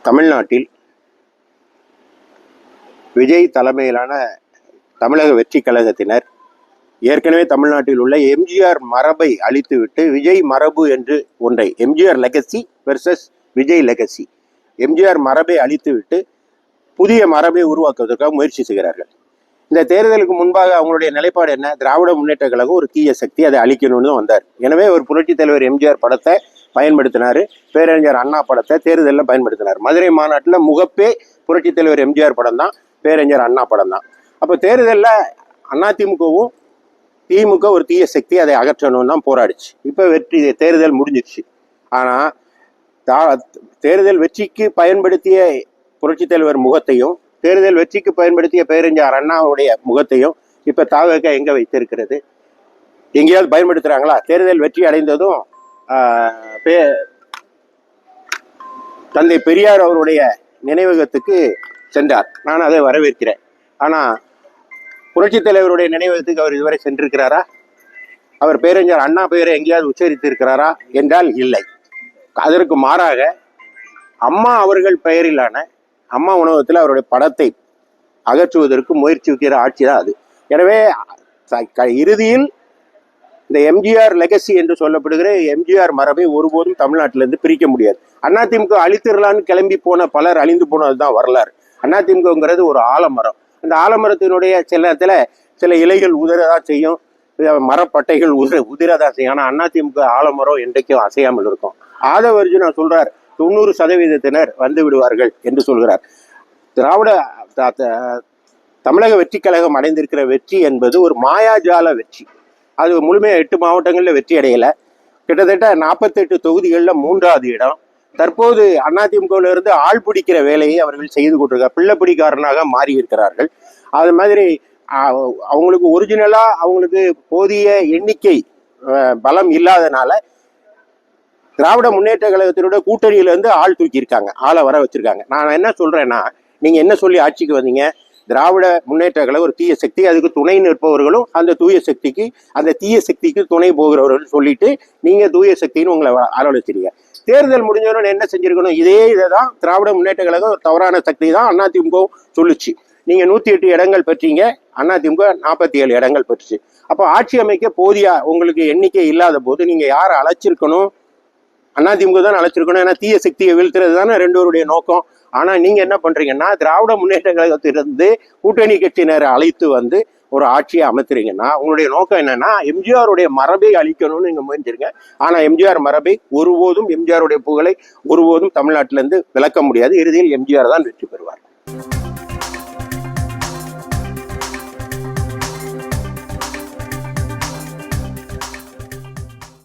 தமிழ்நாட்டில் விஜய் தலைமையிலான தமிழக வெற்றி கழகத்தினர் ஏற்கனவே தமிழ்நாட்டில் உள்ள எம்ஜிஆர் மரபை அழித்துவிட்டு விஜய் மரபு என்று ஒன்றை, MGR legacy versus Vijay legacy, MGR மரபை அழித்துவிட்டு புதிய மரபை உருவாக்குவதற்காக முயற்சி செய்கிறார்கள். இந்த தேர்தலுக்கு முன்பாக அவங்களுடைய நிலைப்பாடு என்ன? திராவிட முன்னேற்ற கழகம் ஒரு தீய சக்தி, அதை அழிக்கணும்னு வந்தார். எனவே ஒரு புரட்சித் தலைவர் எம்ஜிஆர் படத்தை பயன்படுத்தினார், பேரறிஞர் அண்ணா படத்தை தேர்தலில் பயன்படுத்தினார். மதுரை மாநாட்டில் முகப்பே புரட்சித் தலைவர் எம்ஜிஆர் படம் தான், பேரறிஞர் அண்ணா படம் தான். அப்போ தேர்தலில் அதிமுகவும் திமுக ஒரு தீய சக்தி, அதை அகற்றணும்னு தான் போராடிச்சு. இப்போ வெற்றி, தேர்தல் முடிஞ்சிடுச்சு. ஆனால் தேர்தல் வெற்றிக்கு பயன்படுத்திய புரட்சித் தலைவர் முகத்தையும் தேர்தல் வெற்றிக்கு பயன்படுத்திய பேரறிஞர் அண்ணாவுடைய முகத்தையும் இப்ப தாவக எங்க வைத்திருக்கிறது? எங்கேயாவது பயன்படுத்துறாங்களா? தேர்தல் வெற்றி அடைந்ததும் தந்தை பெரியார் அவருடைய நினைவகத்துக்கு சென்றார். நான் அதை வரவேற்கிறேன். ஆனா புரட்சித் தலைவருடைய நினைவகத்துக்கு அவர் இதுவரை சென்றிருக்கிறாரா? அவர் பேரறிஞர் அண்ணா பெயரை எங்கேயாவது உச்சரித்து இருக்கிறாரா என்றால் இல்லை. அதற்கு மாறாக அம்மா அவர்கள் பெயரிலான அம்மா உணவகத்தில் அவருடைய படத்தை அகற்றுவதற்கு முயற்சிக்கிற ஆட்சி தான் அது. எனவே இறுதியில் இந்த எம்ஜிஆர் லெகசி என்று சொல்லப்படுகிற எம்ஜிஆர் மரபை ஒருபோதும் தமிழ்நாட்டிலிருந்து பிரிக்க முடியாது. அதிமுக அழித்திரலான்னு கிளம்பி போன பலர் அழிந்து போனதுதான் வரலாறு. அதிமுகங்கிறது ஒரு ஆலமரம். அந்த ஆலமரத்தினுடைய சில இலைகள் உதிரதான் செய்யும், மரப்பட்டைகள் உதிரதான் செய்யும். ஆனால் அதிமுக ஆலமரம் என்றைக்கும் அசையாமல் இருக்கும். ஆதவ அர்ஜுனா சொல்றார், 90% வந்து விடுவார்கள் என்று சொல்கிறார். தமிழக வெற்றி கழகம் அடைந்திருக்கிற வெற்றி என்பது ஒரு மாயாஜால வெற்றி. அது முழுமையாக 8 மாவட்டங்களில் வெற்றி அடையலை. கிட்டத்தட்ட 48 தொகுதிகளில் 3வது இடம். தற்போது அதிமுகவிலிருந்து ஆள் பிடிக்கிற வேலையை அவர்கள் செய்து கொண்டிருக்கார், பிள்ளைப்பிடிக்காரனாக மாறி இருக்கிறார்கள். அது மாதிரி அவங்களுக்கு ஒரிஜினலா அவங்களுக்கு போதிய எண்ணிக்கை பலம் இல்லாதனால திராவிட முன்னேற்ற கழகத்தினுடைய கூட்டணியில இருந்து ஆள் தூக்கியிருக்காங்க, ஆளை வர வச்சிருக்காங்க. நான் என்ன சொல்றேன்னா, நீங்க என்ன சொல்லி ஆட்சிக்கு வந்தீங்க? திராவிட முன்னேற்ற கழகம் ஒரு தீய சக்தி, அதுக்கு துணை நிற்பவர்களும் அந்த தீய சக்திக்கு துணை போகிறவர்கள் சொல்லிட்டு நீங்க தூய சக்தின்னு உங்களை ஆலோசிக்கிறீங்க. தேர்தல் முடிஞ்சவர்கள் என்ன செஞ்சிருக்கணும்? இதை தான் திராவிட முன்னேற்ற கழகம் ஒரு தவறான சக்தி தான் அதிமுக சொல்லுச்சு. நீங்க 108 இடங்கள் பெற்றீங்க, அதிமுக 47 இடங்கள் பெற்றுச்சு. அப்போ ஆட்சி அமைக்க போதிய உங்களுக்கு எண்ணிக்கை இல்லாத போது நீங்க யாரை அழைச்சிருக்கணும்? அதிமுக தான் அழைச்சிருக்கணும். ஏன்னா தீய சக்தியை வீழ்த்துறது தானே ரெண்டோருடைய நோக்கம். ஆனா நீங்க என்ன பண்றீங்கன்னா, திராவிட முன்னேற்ற கழகத்திலிருந்து கூட்டணி கட்சியினரை அழைத்து வந்து ஒரு ஆட்சியை அமைத்துறீங்கன்னா உங்களுடைய நோக்கம் என்னன்னா, எம்ஜிஆருடைய மரபை அழிக்கணும்னு நீங்க முயற்சிருங்க. ஆனா எம்ஜிஆர் மரபை ஒருபோதும், எம்ஜிஆருடைய புகழை ஒருபோதும் தமிழ்நாட்டிலிருந்து விளக்க முடியாது. இறுதியில் எம்ஜிஆர் தான் வெற்றி பெறுவார்.